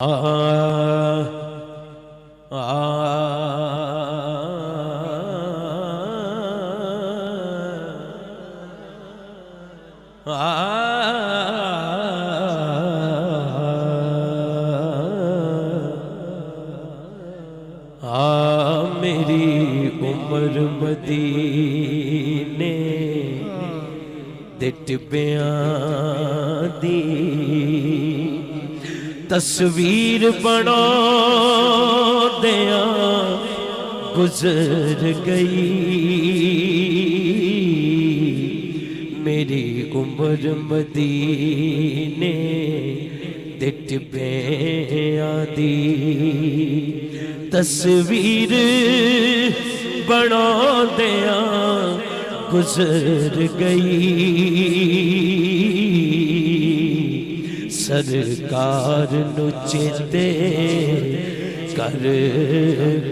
میری عمر مدینے دے ٹبیاں دی تصویر بنا دیاں گزر گئی میری عمر مدینے دے ٹبیاں دی تصویر بنا دیاں گزر گئی سرکار نو چیتے کر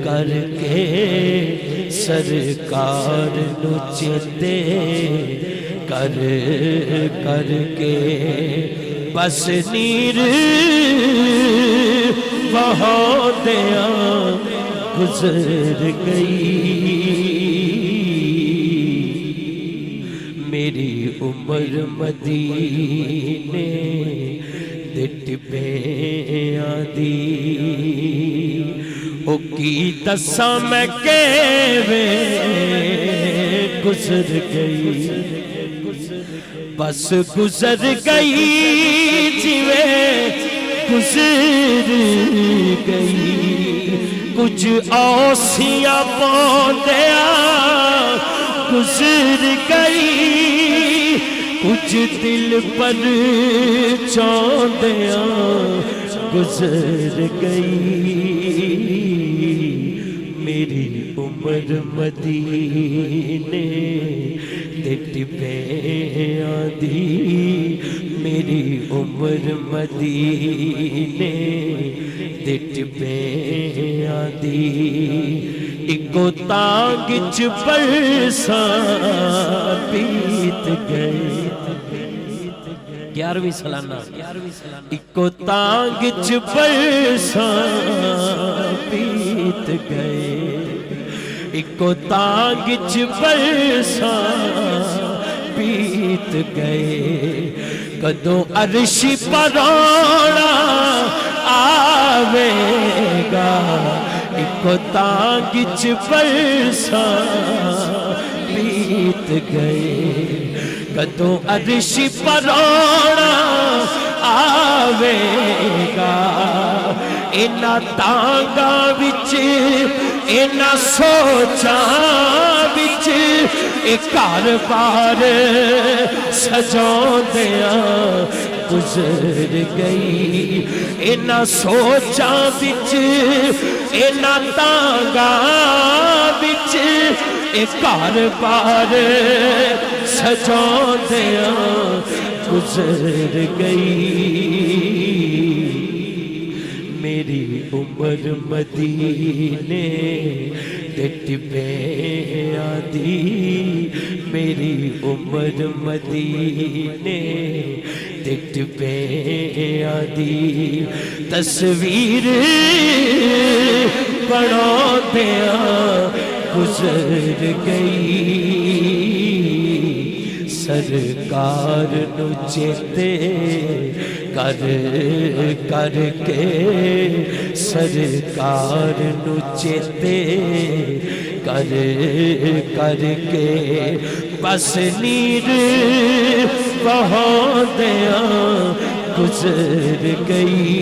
کر کے سرکار نو چیتے کر کر کے بس نیر بہا دیاں گزر گئی میری عمر مدینے دے ٹبیاں دی او کی دساں میں کیویں گزر گئی بس گزر گئی جویں گزر گئی کچھ اوسیاں پاندیاں گزر گئی کچھ دل پر چاندیاں گزر گئی میری عمر مدینے دے ٹبیاں دی میری عمر مدینے دے ٹبیاں دی اکو تانگ چ برساں بیت گئے 11ویں سالانہ اکو تانگ چ برساں بیت گئے اکو تانگ چ برساں بیت گئے کدوں عرش پر آنا آوے گا اکو تانگ چ برساں بیت گئے کدوں عرش پر آنا آوے گا انہاں تانگاں وچ انہاں سوچاں وچ اے گھر بار سجاندیاں گزر گئی انہاں سوچاں وچ انہاں تانگاں وچ اے گھر بار سجاندیاں گزر گئی میری عمر مدینے دے ٹبیاں دی میری عمر مدینے دے ٹبیاں دی تصویر بنا دیاں گزر گئی سرکار نو چیتے کر کر کے سرکار نو چیتے کر کر کے بس نیر بہا دیاں گزر گئی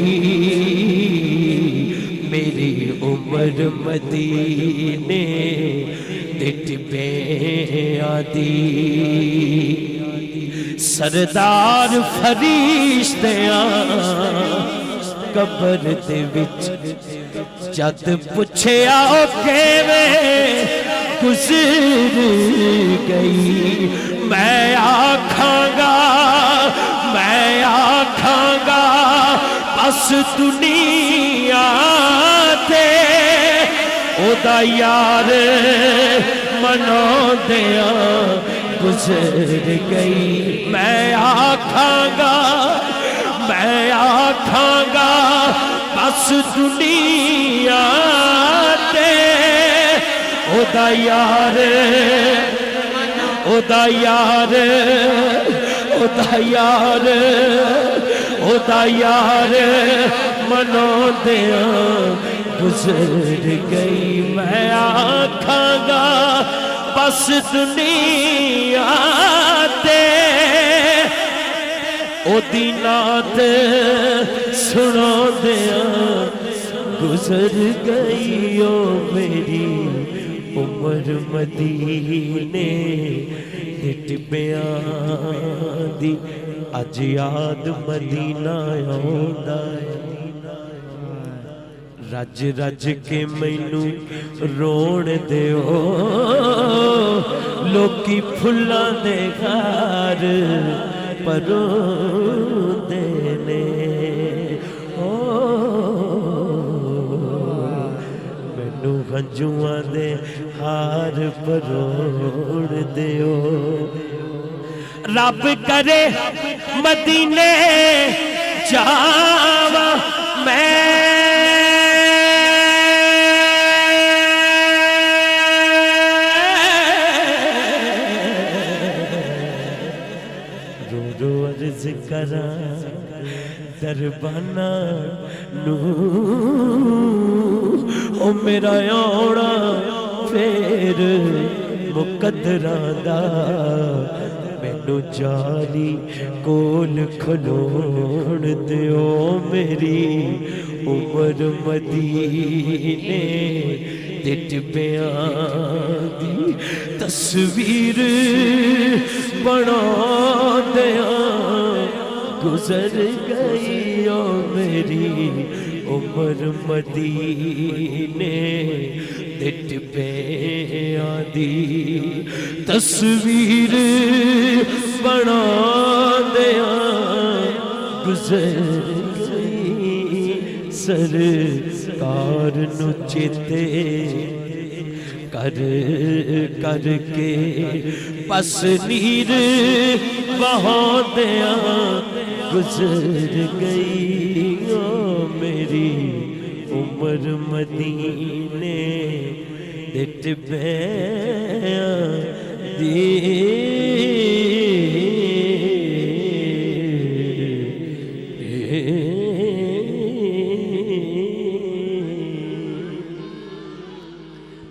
میری عمر مدینے دے ٹبیاں دی سردار فرشتیاں قبر دے وچ جد پچھیا او کیویں گزر گئی میں آکھاں گا بس دنیا تے او دا یار منا دیاں گزر گئی میں آکھاں گا بس دنیا تے او دا یار او دا یار او دا یار او دا یار منو دیاں گزر گئی میں آکھاں گا بس دنیا تے او دی نات سنو دیاں گزر گئی او میری عمر مدینے دے ٹبیاں دی اج یاد مدینہ آوندا ہے رج رج کے مینوں روڑ دیو لوکی پھلاں دے گھر پروندے نے مینوں ہنجواں دے ہار پروڑ دیو رب کرے مدینے جاواں میں عرض کراں دربانہ نو او میرا آنا پھر مقدراں دا مینوں جالی کول کھلوڑ دیو میری عمر مدینے دے ٹبیاں دی تصویر بنا دیاں گزر گئی او میری عمر مدینے دے ٹبیاں دی تصویر بنا دیاں گزر گئی سرکار نو چیتے کر کر کے پس نیر بہا دیاں گزر گئی او میری عمر مدینے دے ٹبیاں